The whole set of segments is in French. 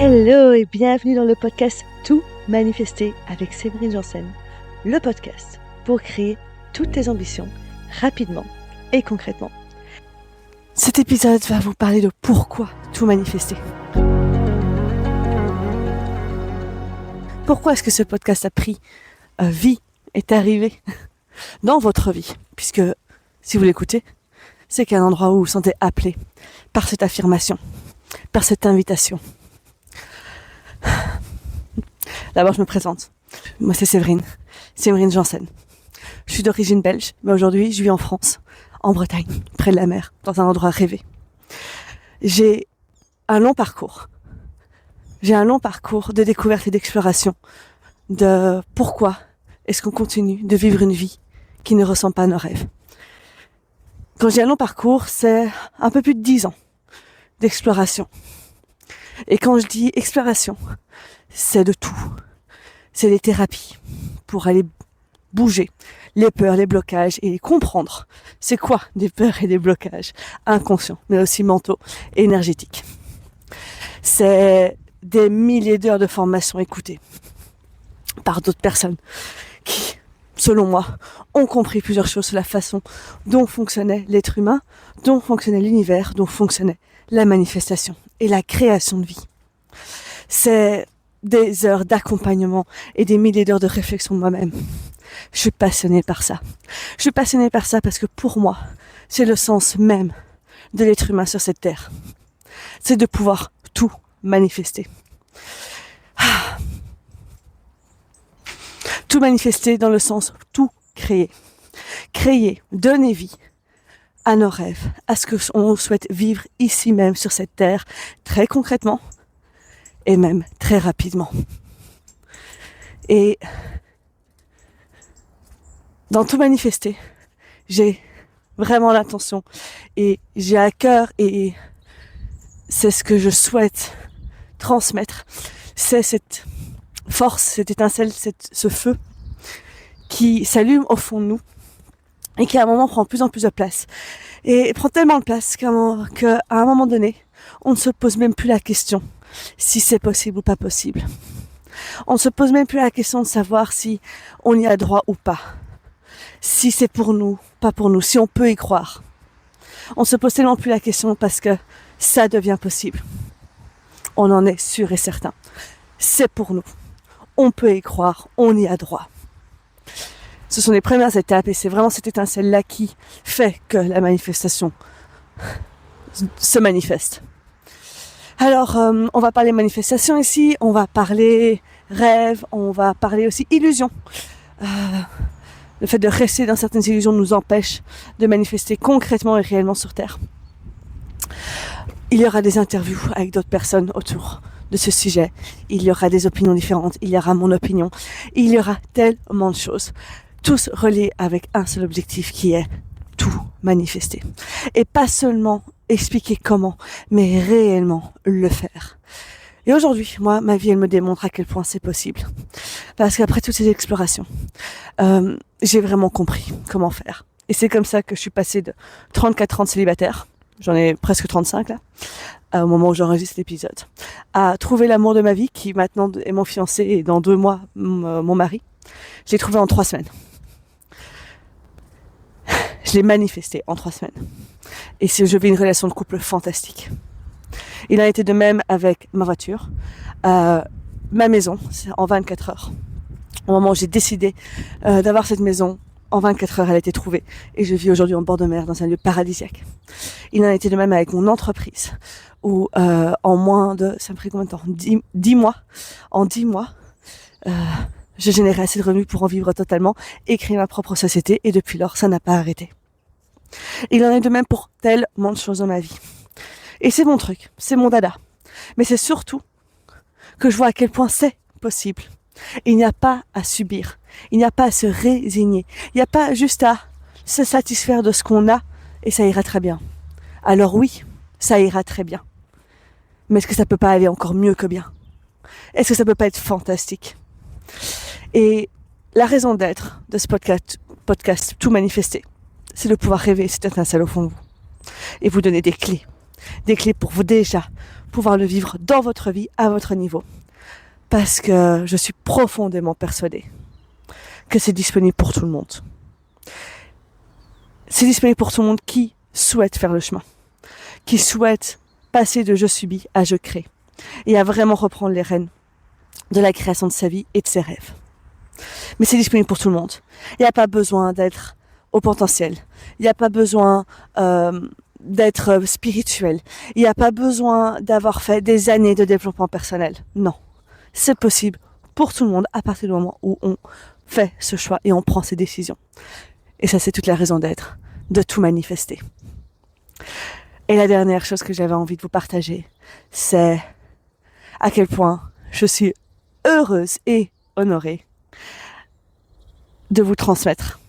Hello et bienvenue dans le podcast Tout manifester avec Séverine Janssen. Le podcast pour créer toutes tes ambitions rapidement et concrètement. Cet épisode va vous parler de pourquoi tout manifester. Pourquoi est-ce que ce podcast a pris vie, est arrivé dans votre vie? Puisque si vous l'écoutez, c'est qu'il y a un endroit où vous vous sentez appelé par cette affirmation, par cette invitation. D'abord, je me présente. Moi, c'est Séverine Janssen. Je suis d'origine belge, mais aujourd'hui, je vis en France, en Bretagne, près de la mer, dans un endroit rêvé. J'ai un long parcours. De découverte et d'exploration de pourquoi est-ce qu'on continue de vivre une vie qui ne ressemble pas à nos rêves. Quand j'ai un long parcours, c'est un peu plus de 10 ans d'exploration. Et quand je dis exploration, c'est de tout. C'est les thérapies pour aller bouger les peurs, les blocages et comprendre c'est quoi des peurs et des blocages inconscients, mais aussi mentaux et énergétiques. C'est des milliers d'heures de formation écoutées par d'autres personnes qui, selon moi, ont compris plusieurs choses sur la façon dont fonctionnait l'être humain, dont fonctionnait l'univers, dont fonctionnait la manifestation et la création de vie. C'est des heures d'accompagnement et des milliers d'heures de réflexion de moi-même. Je suis passionnée par ça. Je suis passionnée par ça parce que pour moi, c'est le sens même de l'être humain sur cette terre. C'est de pouvoir tout manifester. Tout manifester dans le sens tout créer. Créer, donner vie à nos rêves, à ce que on souhaite vivre ici même sur cette terre, très concrètement et même très rapidement. Et dans tout manifester, j'ai vraiment l'intention et j'ai à cœur et c'est ce que je souhaite transmettre, c'est cette force, cette étincelle, ce feu qui s'allume au fond de nous et qui à un moment prend de plus en plus de place. Et prend tellement de place qu'à un moment donné, on ne se pose même plus la question si c'est possible ou pas possible. On ne se pose même plus la question de savoir si on y a droit ou pas. Si c'est pour nous, pas pour nous, si on peut y croire. On se pose tellement plus la question parce que ça devient possible. On en est sûr et certain. C'est pour nous. On peut y croire, on y a droit. Ce sont les premières étapes et c'est vraiment cette étincelle-là qui fait que la manifestation se manifeste. Alors, on va parler manifestation ici, on va parler rêve, on va parler aussi illusion. Le fait de rester dans certaines illusions nous empêche de manifester concrètement et réellement sur Terre. Il y aura des interviews avec d'autres personnes autour de ce sujet. Il y aura des opinions différentes, il y aura mon opinion. Il y aura tellement de choses, tous reliés avec un seul objectif qui est tout manifester. Et pas seulement expliquer comment, mais réellement le faire. Et aujourd'hui, moi, ma vie, elle me démontre à quel point c'est possible. Parce qu'après toutes ces explorations, j'ai vraiment compris comment faire. Et c'est comme ça que je suis passée de 34 ans de célibataire, j'en ai presque 35 là, au moment où j'enregistre l'épisode, à trouver l'amour de ma vie, qui maintenant est mon fiancé et dans 2 mois, mon mari. Je l'ai trouvé en 3 semaines. Je l'ai manifesté en 3 semaines. Et je vis une relation de couple fantastique. Il a été de même avec ma voiture, ma maison, en 24 heures. Au moment où j'ai décidé d'avoir cette maison, en 24 heures, elle a été trouvée. Et je vis aujourd'hui en bord de mer, dans un lieu paradisiaque. Il en a été de même avec mon entreprise, où en moins de, ça me ferait combien de temps 10 mois. En 10 mois, je générais assez de revenus pour en vivre totalement et créer ma propre société. Et depuis lors, ça n'a pas arrêté. Il en est de même pour tellement de choses dans ma vie. Et c'est mon truc, c'est mon dada. Mais c'est surtout que je vois à quel point c'est possible. Et il n'y a pas à subir, il n'y a pas à se résigner, il n'y a pas juste à se satisfaire de ce qu'on a et ça ira très bien. Alors oui, ça ira très bien. Mais est-ce que ça peut pas aller encore mieux que bien? Est-ce que ça peut pas être fantastique? Et la raison d'être de ce podcast Tout manifester, c'est de pouvoir rêver cette étincelle au fond de vous et vous donner des clés pour vous déjà pouvoir le vivre dans votre vie, à votre niveau. Parce que je suis profondément persuadée que c'est disponible pour tout le monde. C'est disponible pour tout le monde qui souhaite faire le chemin, qui souhaite passer de je subis à je crée, et à vraiment reprendre les rênes de la création de sa vie et de ses rêves. Mais c'est disponible pour tout le monde. Il n'y a pas besoin d'être au potentiel. Il n'y a pas besoin d'être spirituel. Il n'y a pas besoin d'avoir fait des années de développement personnel. Non, c'est possible pour tout le monde à partir du moment où on fait ce choix et on prend ces décisions. Et ça, c'est toute la raison d'être, de tout manifester. Et la dernière chose que j'avais envie de vous partager, c'est à quel point je suis heureuse et honorée de vous transmettre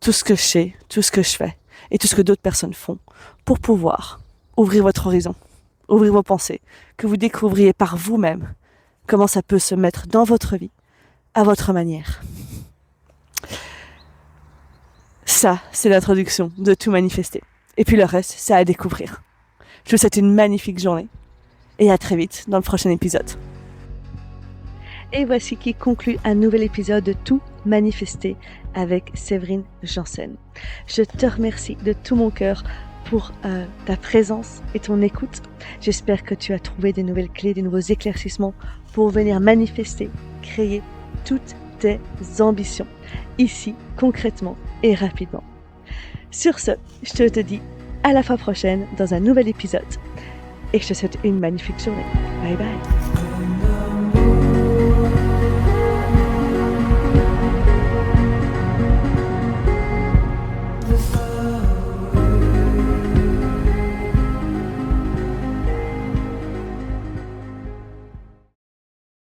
tout ce que je sais, tout ce que je fais et tout ce que d'autres personnes font pour pouvoir ouvrir votre horizon, ouvrir vos pensées, que vous découvriez par vous-même comment ça peut se mettre dans votre vie à votre manière. Ça, c'est l'introduction de tout manifester. Et puis le reste, c'est à découvrir. Je vous souhaite une magnifique journée et à très vite dans le prochain épisode. Et voici qui conclut un nouvel épisode de Tout manifester avec Séverine Janssen. Je te remercie de tout mon cœur pour ta présence et ton écoute. J'espère que tu as trouvé des nouvelles clés, des nouveaux éclaircissements pour venir manifester, créer toutes tes ambitions, ici, concrètement et rapidement. Sur ce, je te dis à la fois prochaine dans un nouvel épisode et je te souhaite une magnifique journée. Bye bye.